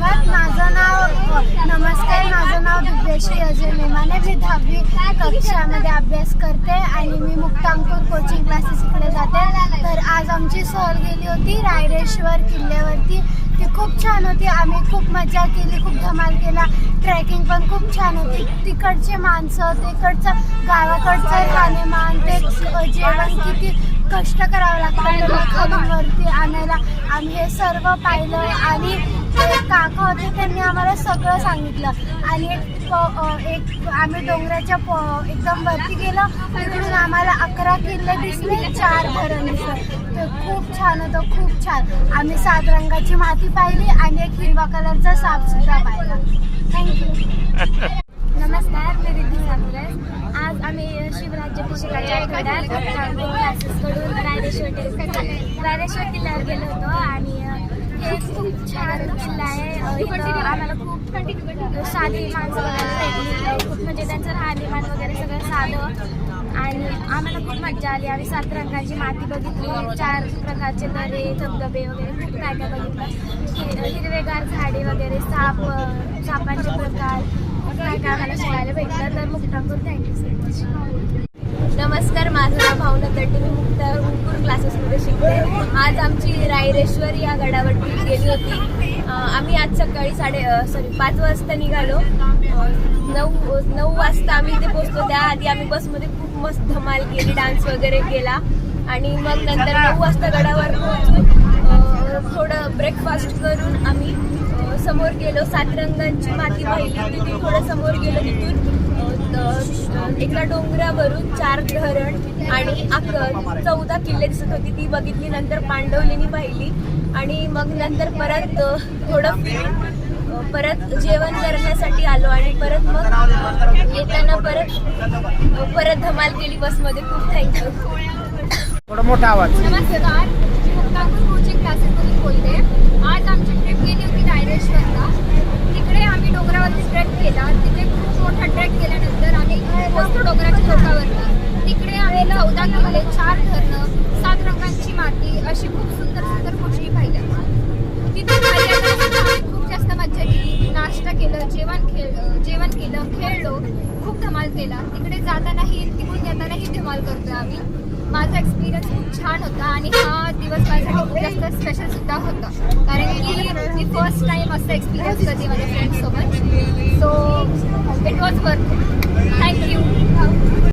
धन्यवाद. नमस्कार, माझं नाव दिव्यश्री अजय मेमाने. मी 10वी कक्षामध्ये अभ्यास करते आणि मी मुक्तांकुर कोचिंग क्लासेस इकडे जाते. तर आज आमची सहल गेली होती रायरेश्वर किल्ल्यावरती. ती खूप छान होती. आम्ही खूप मजा केली, खूप धमाल केला. ट्रेकिंग पण खूप छान होती. तिकडचे माणसं, तिकडचं गावाकडचं राहणीमान, ते जेवण किती कष्ट करावं लागतं खालूनवरती आणायला. आम्ही हे सर्व पाहिलं आणि ते काका होते त्यांनी आम्हाला सगळं सांगितलं. आणि एक आम्ही डोंगराच्या एकदम वरती गेलो. तिकडून आम्हाला 11 किल्ले दिसले, 4 धरण दिसलं. ते खूप छान होतं, खूप छान. आम्ही 7 रंगाची माती पाहिली आणि एक हिरवा कलरचा सापसुद्धा पाहिला. थँक्यू. नमस्कार, मी रिद्धी सामरेस. आज आम्ही शिवराज्याभिषेकाच्या आठवड्यात क्लासेसकडून रायरेश्वर किल्ल्यावर गेलो होतो आणि हे खूप छान किल्ला आहे. इथं आम्हाला खूप साधी माणसं वगैरे भेटली. खूप म्हणजे त्यांचं राहणीमान वगैरे सगळं साधं आणि आम्हाला खूप मजा आली. आम्ही 7 रंगाची माती बघितली, 4 प्रकारचे दरे, धबधबे वगैरे खूप काय काय बघितलं. हिरवेगार झाडे वगैरे, सापांचे प्रकार काय काय आम्हाला शिकायला भेटलं. तर मुक्तांकुर, थँक्यू सो मच. नमस्कार, माझं नाव भावना तटे. मी मुक्तांकुर क्लासेसमध्ये शिकते. आज आमची रायरेश्वर या गडावरती गेली होती. आम्ही आज सकाळी 5 वाजता निघालो. 9 वाजता आम्ही इथे पोहोचलो. त्याआधी आम्ही बसमध्ये खूप मस्त धमाल केली, डान्स वगैरे केला आणि मग नंतर 9 वाजता गडावर पोहोचून थोडं ब्रेकफास्ट करून आम्ही समोर गेलो. 7 रंगांची माती पाहिली. तिथून थोडं समोर गेलो. तिथून एका डोंगरावरून 4 धरण आणि 14 किल्ले दिसत होती, ती बघितली. नंतर पांडवलेणी पाहिली आणि मग नंतर परत थोडं फिरून परत जेवण करण्यासाठी आलो आणि परत मग येताना परत धमाल केली बसमध्ये. खूप थँक्यू. थोडा मोठा आवाज. नमस्कार, मुक्तांकुर कोचिंग क्लासेसमधून बोलते. आज आमची ट्रिप गेली होती रायरेश्वरला. तिकडे आम्ही डोंगरावरती ट्रेक केला. तिथे खूप मोठा ट्रेक केल्यानंतर आम्ही पोहोचलो डोंगराच्या टोकावरती. तिकडे आम्ही 14 किल्ले, 4 धरणं, 7 रंगांची माती, अशी खूप सुंदर सुंदर गोष्टी पाहिल्या. तिथे आम्ही खूप जास्त मजा केली. नाश्ता केलं, जेवण केलं, खेळलो, खूप धमाल केला. तिकडे जातानाही तिकडून येतानाही धमाल करतोय आम्ही. माझा एक्सपिरियन्स खूप छान होता आणि हा दिवस माझ्यासाठी खूप जास्त स्पेशल सुद्धा होता, कारण की मी फर्स्ट टाइम असं एक्सपिरियन्स करते माझ्या फ्रेंड्ससोबत. So it was worth. Thank you.